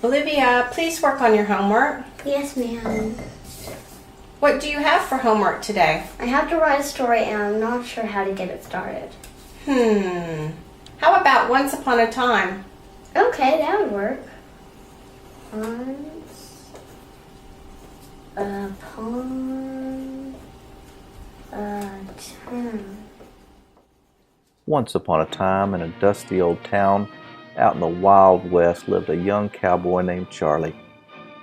Olivia, please work on your homework. Yes, ma'am. What do you have for homework today? I have to write a story and I'm not sure how to get it started. How about Once Upon a Time? Okay, that would work. Once upon a time. Once upon a time, in a dusty old town out in the Wild West, lived a young cowboy named Charlie.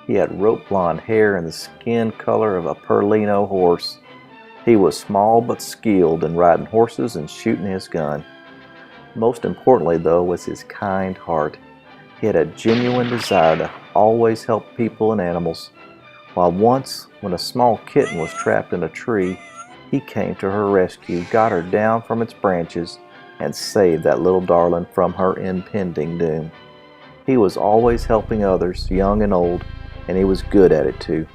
He had rope blonde hair and the skin color of a Perlino horse. He was small but skilled in riding horses and shooting his gun. Most importantly, though, was his kind heart. He had a genuine desire to always help people and animals. While once, when a small kitten was trapped in a tree, he came to her rescue, got her down from its branches, and saved that little darling from her impending doom. He was always helping others, young and old, and he was good at it too.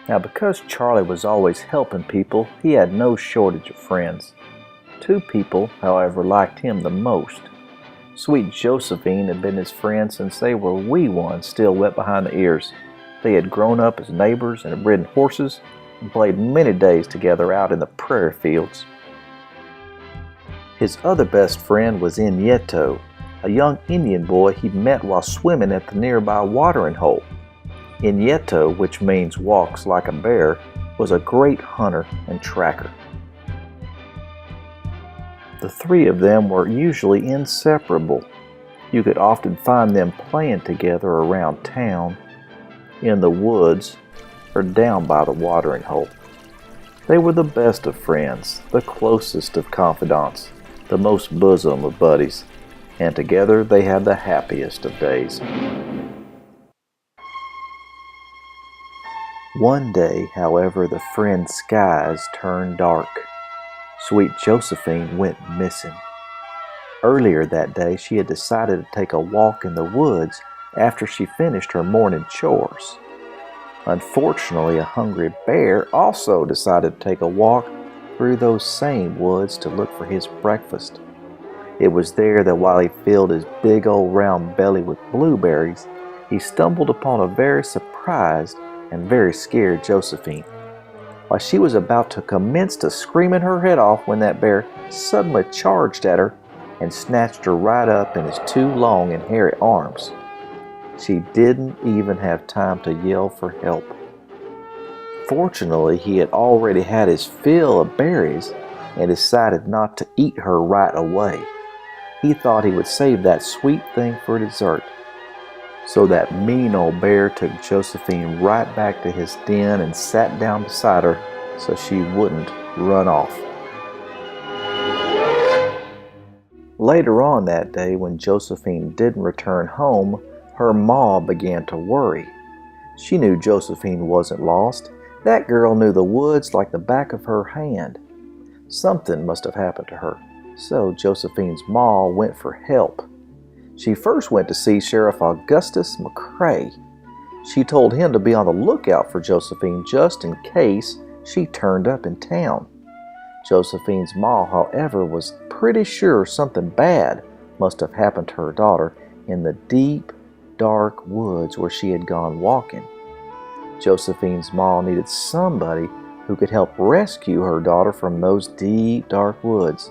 Now, because Charlie was always helping people, he had no shortage of friends. Two people, however, liked him the most. Sweet Josephine had been his friend since they were wee ones, still wet behind the ears. They had grown up as neighbors and had ridden horses and played many days together out in the prairie fields. His other best friend was Nieto, a young Indian boy he met while swimming at the nearby watering hole. Nieto, which means walks like a bear, was a great hunter and tracker. The three of them were usually inseparable. You could often find them playing together around town, in the woods, or down by the watering hole. They were the best of friends, the closest of confidants, the most bosom of buddies, and together they had the happiest of days. One day, however, the friends' skies turned dark. Sweet Josephine went missing. Earlier that day, she had decided to take a walk in the woods after she finished her morning chores. Unfortunately, a hungry bear also decided to take a walk through those same woods to look for his breakfast. It was there that while he filled his big old round belly with blueberries, he stumbled upon a very surprised and very scared Josephine. While she was about to commence to screaming her head off when that bear suddenly charged at her and snatched her right up in his two long and hairy arms. She didn't even have time to yell for help. Fortunately, he had already had his fill of berries and decided not to eat her right away. He thought he would save that sweet thing for dessert. So that mean old bear took Josephine right back to his den and sat down beside her so she wouldn't run off. Later on that day, when Josephine didn't return home, her ma began to worry. She knew Josephine wasn't lost. That girl knew the woods like the back of her hand. Something must have happened to her. So Josephine's ma went for help. She first went to see Sheriff Augustus McCrae. She told him to be on the lookout for Josephine just in case she turned up in town. Josephine's ma, however, was pretty sure something bad must have happened to her daughter in the deep, dark woods where she had gone walking. Josephine's ma needed somebody who could help rescue her daughter from those deep, dark woods.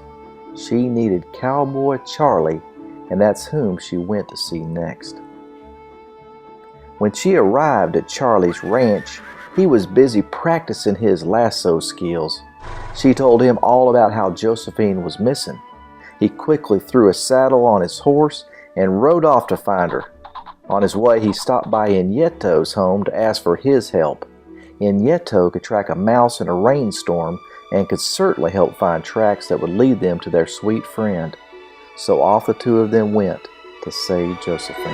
She needed Cowboy Charlie, and that's whom she went to see next. When she arrived at Charlie's ranch, he was busy practicing his lasso skills. She told him all about how Josephine was missing. He quickly threw a saddle on his horse and rode off to find her. On his way, he stopped by Nieto's home to ask for his help. Nieto could track a mouse in a rainstorm and could certainly help find tracks that would lead them to their sweet friend. So off the two of them went to save Josephine.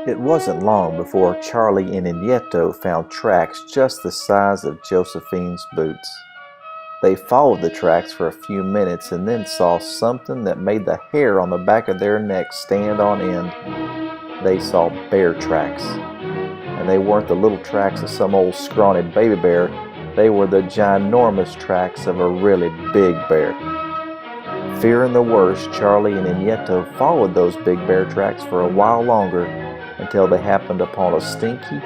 It wasn't long before Charlie and Nieto found tracks just the size of Josephine's boots. They followed the tracks for a few minutes and then saw something that made the hair on the back of their necks stand on end. They saw bear tracks. And they weren't the little tracks of some old scrawny baby bear. They were the ginormous tracks of a really big bear. Fearing the worst, Charlie and Nieto followed those big bear tracks for a while longer until they happened upon a stinky,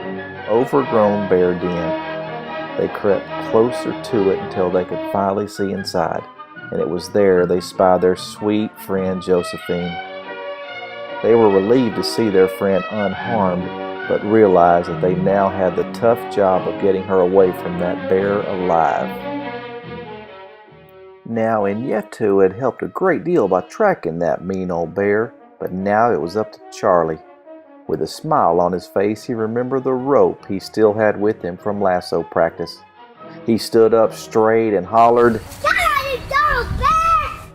overgrown bear den. They crept closer to it until they could finally see inside, and it was there they spied their sweet friend Josephine. They were relieved to see their friend unharmed, but realized that they now had the tough job of getting her away from that bear alive. Now, Nieto had helped a great deal by tracking that mean old bear, but now it was up to Charlie. With a smile on his face, he remembered the rope he still had with him from lasso practice. He stood up straight and hollered, "Charlie, go bear!"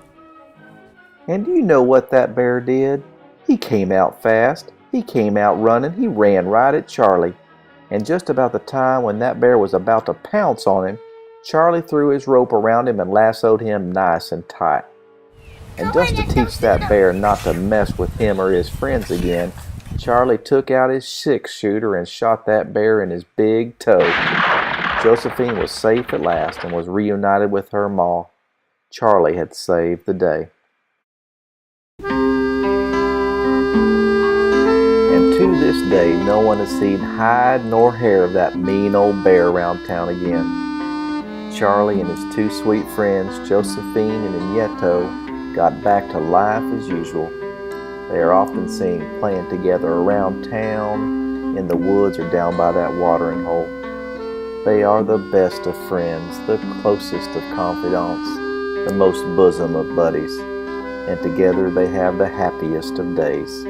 And do you know what that bear did? He came out fast. He came out running. He ran right at Charlie. And just about the time when that bear was about to pounce on him, Charlie threw his rope around him and lassoed him nice and tight. And just to teach that bear not to mess with him or his friends again, Charlie took out his 6-shooter and shot that bear in his big toe. Josephine was safe at last and was reunited with her ma. Charlie had saved the day. And to this day, no one has seen hide nor hair of that mean old bear around town again. Charlie and his 2 sweet friends, Josephine and Nieto, got back to life as usual. They are often seen playing together around town, in the woods, or down by that watering hole. They are the best of friends, the closest of confidants, the most bosom of buddies, and together they have the happiest of days.